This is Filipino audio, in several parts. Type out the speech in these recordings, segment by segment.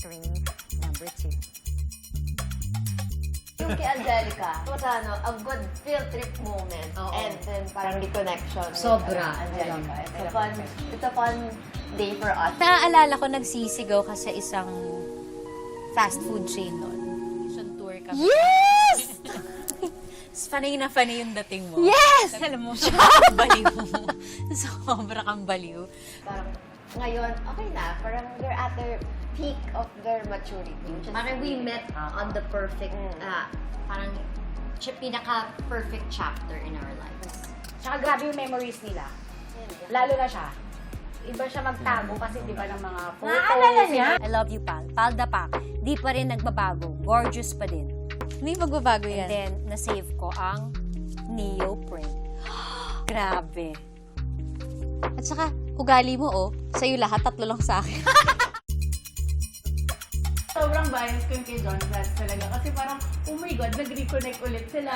entering number 2. Yung kay Angelica, a good field trip moment. Oo. And then parang reconnection. Sobra. With, Angelica. It's a fun day for us. Naaalala ko, nagsisigaw ka sa isang fast food chain doon. Mission tour kami. Yes! Funny na funny yung dating mo. Yes! Alam mo, sobrang baliw mo. Sobra kang baliw. Parang ngayon, okay na. Parang they're at their peak of their maturity. Parang we met on the perfect, parang pinaka-perfect chapter in our lives. Tsaka grabe yung memories nila. Lalo na siya. Iba siya magtago kasi di ba ng mga photos. Naalala niya? I love you, pal. Palda pa. Di pa rin nagbabago. Gorgeous pa din. Hindi magbabago yan. And then, na-save ko ang neoprene. Grabe. At saka, ugali mo, oh. Sa'yo lahat, 3 lang sa akin. Sobrang bias ko yung kay John Vance talaga. Kasi parang, oh my God, nag-reconnect ulit sila.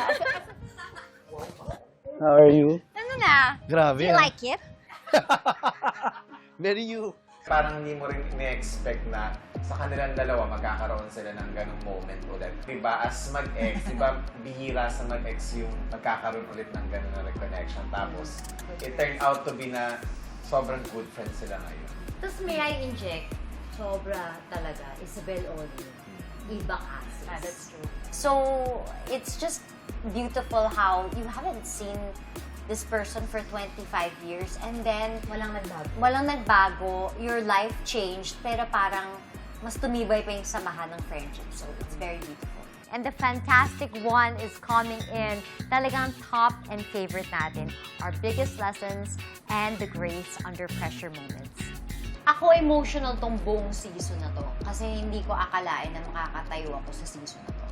How are you? Ano na? Grabe. You like it? Very you. Parang hindi mo rin ine-expect na sa kanilang dalawa magkakaroon sila ng ganung moment ulit. Diba, as mag-ex, diba, bihira sa mag-ex yung magkakaroon ulit ng ganun na reconnection. Tapos, it turned out to be na sobrang good friends sila ngayon. Tapos may I inject, sobra talaga, Isabel Oli, ibang access. That's true. So, it's just beautiful how you haven't seen this person for 25 years and then walang nagbago, your life changed, pero parang mas tumibay pa yung samahan ng friendship. So, it's very beautiful. And the fantastic one is coming in. Talagang top and favorite natin. Our biggest lessons and the grace under pressure moments. Ako, emotional tong buong season na to. Kasi hindi ko akalain na makakatayo ako sa season na to.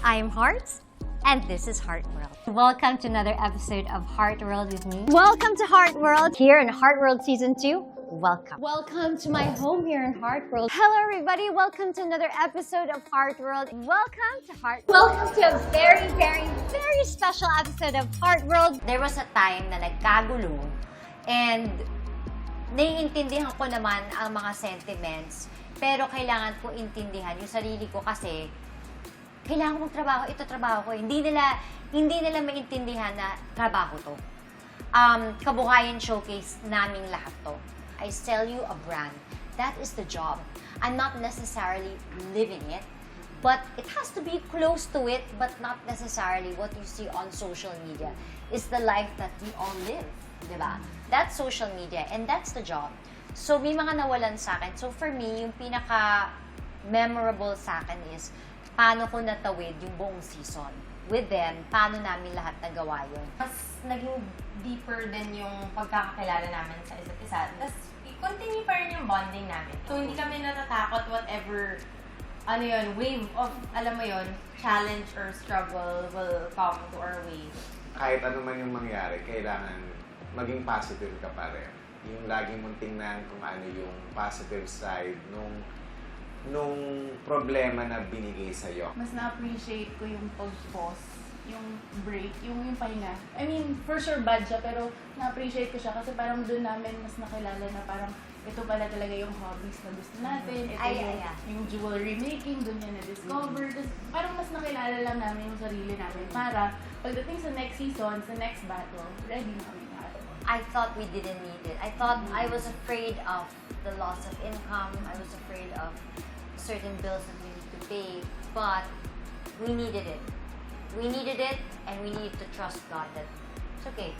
I'm Hearts, and this is Heart World. Welcome to another episode of Heart World with me. Welcome to Heart World here in Heart World Season 2. Welcome. Welcome to my home here in Heart World. Hello everybody, welcome to another episode of Heart World. Welcome to Heart World. Welcome to a very, very, very special episode of Heart World. There was a time na nagkagulo and naiintindihan ko naman ang mga sentiments, pero kailangan ko intindihan yung sarili ko kasi kailangan ko magtrabaho, ito trabaho ko. Hindi nila maintindihan na trabaho to. Kabuhayan showcase naming lahat to. I sell you a brand. That is the job. I'm not necessarily living it, but it has to be close to it, but not necessarily what you see on social media. It's the life that we all live, di ba? That's social media, and that's the job. So, may mga nawalan sa akin. So, for me, yung pinaka-memorable sa akin is paano ko natawid yung buong season. With them, paano namin lahat nagawa yun. Mas naging deeper din yung pagkakakilala namin sa isa't isa. Tapos, continue pa rin yung bonding namin. So, hindi kami natatakot whatever, wave of, alam mo yun, challenge or struggle will come to our way. Kahit ano man yung mangyari, kailangan maging positive ka pa rin. Yung lagi mong tingnan kung ano yung positive side nung problema na binigay sa'yo. Mas na-appreciate ko yung pag-pause, yung break, yung pahinga. I mean, for sure bad siya, pero na-appreciate ko siya kasi parang doon namin mas nakilala na parang ito pala talaga yung hobbies na gusto natin. Ito yung jewelry making, doon yan na-discover. Parang mas nakilala lang namin yung sarili namin para pagdating sa next season, sa next battle, ready na kami lahat. I thought we didn't need it. I thought I was afraid of the loss of income. I was afraid of certain bills that we need to pay. But we needed it. We needed it, and we need to trust God that it's okay.